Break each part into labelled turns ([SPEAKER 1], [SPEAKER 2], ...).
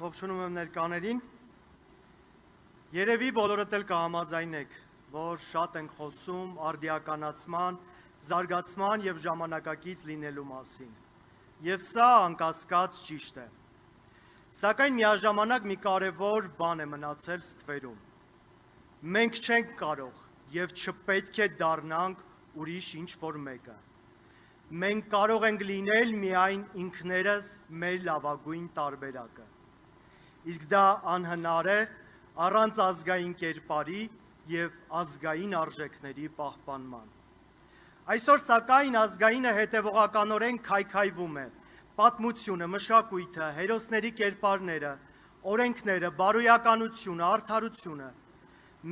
[SPEAKER 1] Ողջունում եմ ներկաներին։ Երևի բոլորդ էլ կհամաձայնեք, որ շատ ենք խոսում արդիականացման, զարգացման եւ ժամանակակից լինելու մասին։ Եվ սա անկասկած ճիշտ է։ Սակայն միաժամանակ մի կարևոր բան է մնացել ստվերում։ Մենք չենք կարող եւ չպետք է դառնանք ուրիշ ինչ-որ մեկը։ Մենք կարող ենք լինել միայն ինքներս մեր լավագույն տարբերակը։ Իսկ դա անհնար է առանց ազգային կերպարի եւ ազգային արժեքների պահպանման։ Այսօր սակայն ազգայինը հետևողականորեն քայքայվում է։ Պատմությունը, մշակույթը, հերոսների կերպարները, օրենքները, բարոյականությունը, արդարությունը,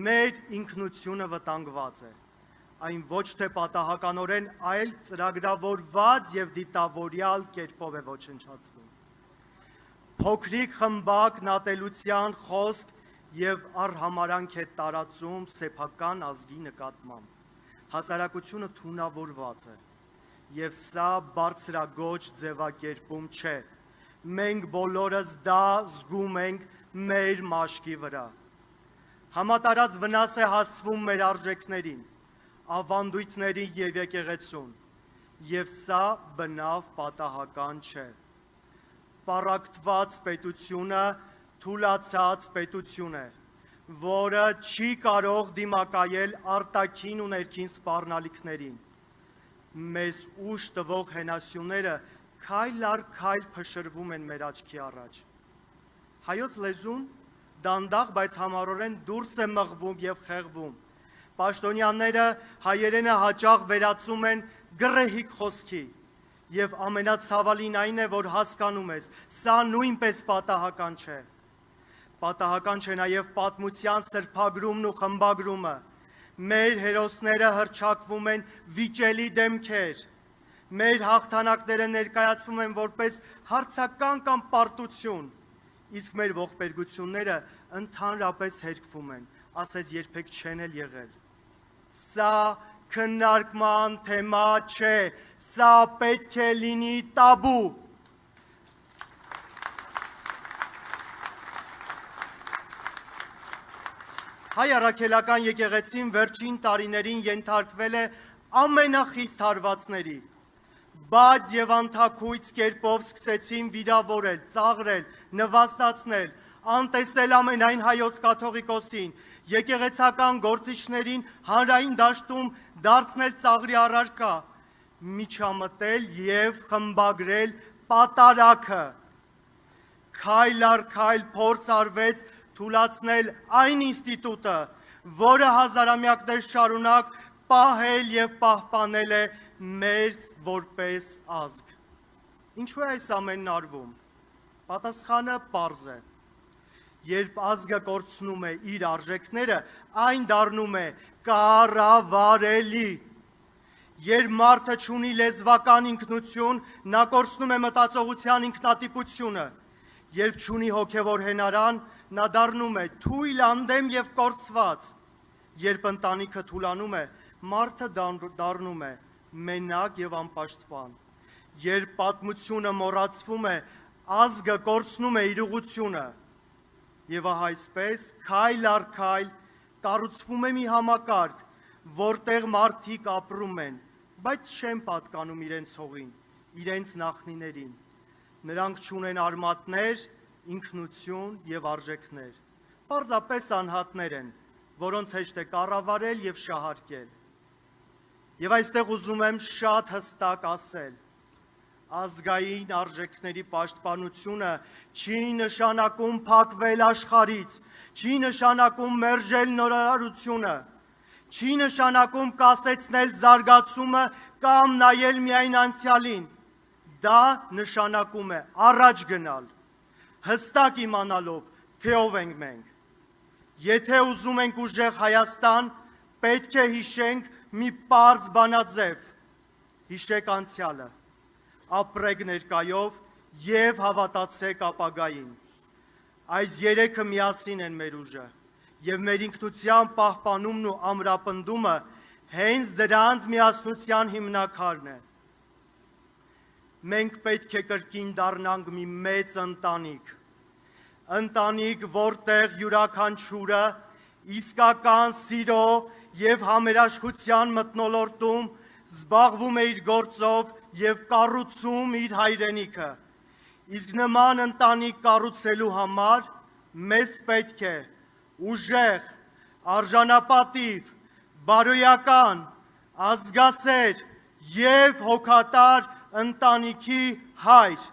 [SPEAKER 1] մեր ինքնությունը վտանգված է։ Այն ոչ թե պատահականորեն, այլ ծրագրավորված եւ դիտավորյալ կերպով է ոչնչացվում։ Փոքրիկ խմբակ նատելության խոսք եւ արհամարանք է տարածում սեփական ազգի նկատմամբ։ Հասարակությունը թունավորված է եւ սա բարձրագոչ ձևակերպում չէ։ Մենք բոլորս դա զգում ենք մեր մաշկի վրա։ Համատարած վնաս է հասցվում մեր արժեքներին, ավանդույթներին եւ եկեղեցուն, եւ սա բնավ պատահական չէ։ Պառակտված պետությունը թուլացած պետություն է, որը չի կարող դիմակայել արտաքին ու ներքին սպառնալիքներին։ Մեզ ուժ տվող հենասյուները քայլ առ քայլ փշրվում են մեր աչքի առաջ։ Հայոց լեզուն դանդաղ, բայց համառորեն դուրս է մղվում եւ խեղվում։ Պաշտոնյաները հայերենը հաճախ վերածում են գռեհիկ խոսքի եւ ամենացավալին այն է, որ հասկանում ես, սա նույնպես պատահական չէ։ Պատահական չէ նաեւ պատմության սրբագրումն ու խմբագրումը։ Մեր հերոսները հռչակվում են վիճելի դեմքեր։ Մեր հաղթանակները ներկայացվում են որպես հարցական կամ պարտություն, իսկ մեր ողբերգությունները ընդհանրապես հերկվում են, ասես երբեք չեն էլ եղել։ Սա քննարկման թեմա չէ, սա պետք է լինի տաբու։ Հայ առաքելական եկեղեցին վերջին տարիներին ենթարկվել է ամենախիստ հարվածների, բաց եւ անթաքույց կերպով սկսեցին վիրավորել, ծաղրել, նվաստացնել, անտեսել ամենայն հայոց կաթողիկոսին, եկեղեցական գործիչներին հանրային դաշտում դարձնել ծաղրի առարկա, միջամտել եւ խմբագրել պատարագը։ Քայլ առ քայլ փորձ արվեց թուլացնել այն ինստիտուտը, որը հազարամյակներ շարունակ պահել եւ պահպանել է մեզ որպես ազգ։ Ինչու է այս ամենն արվում։ Պատասխանը պարզ է։ Երբ ազգը կորցնում է իր արժեքները, այն դառնում է կառավարելի։ Երբ մարդը չունի լեզվական ինքնություն, նա կորցնում է մտածողության ինքնատիպությունը։ Երբ չունի հոգևոր հենարան, նա դառնում է թույլ, անդեմ եւ կորցված։ Երբ ընտանիքը թուլանում է, մարդը դառնում է մենակ եւ անպաշտպան։ Երբ պատմությունը մոռացվում է, ազգը կորցնում է իր ուղղությունը։ Եվ ահա այսպես քայլ առ քայլ կառուցվում է մի համակարգ, որտեղ մարդիկ ապրում են, բայց չեն պատկանում իրենց հողին, իրենց նախնիներին։ Նրանք չունեն արմատներ, ինքնություն եւ արժեքներ։ Պարզապես անհատներ են, որոնց հեշտ է կառավարել եւ շահարկել։ Եվ այստեղ ուզում եմ շատ հստակ ասել. ազգային արժեքների պաշտպանությունը չի նշանակում փակվել աշխարհից, չի նշանակում մերժել նորարարությունը, չի նշանակում կասեցնել զարգացումը կամ նայել միայն անցյալին։ Դա նշանակում է առաջ գնալ, հստակ իմանալով, թե ով ենք մենք։ Եթե ուզում ենք ուժեղ Հայաստան, պետք է հիշենք մի պարզ բանաձև. հիշեք անցյալը, ապրեք ներկայով եւ հավատացեք ապագային։ Այս երեքը միասին են մեր ուժը եւ մեր ինքնության պահպանումն ու ամրապնդումը հենց դրանց միասնության հիմնաքարն է։ Մենք պետք է կրկին դառնանք մի մեծ ընտանիք, ընտանիք, որտեղ յուրաքանչյուրը իսկական սիրո եւ համերաշխության մթնոլորտում զբաղվում է իր գործով եւ կառուցում իր հայրենիքը։ Իսկ նման ընտանիք կառուցելու համար մեզ պետք է ուժեղ, արժանապատիվ, բարոյական, ազգասեր եւ հոգատար ընտանիքի հայր։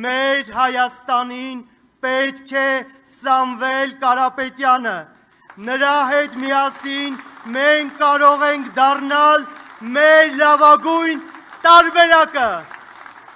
[SPEAKER 1] Մեր Հայաստանին պետք է Սամվել Կարապետյանը։ Նրա հետ միասին մենք կարող ենք դառնալ մեր լավագույն տարբերակը։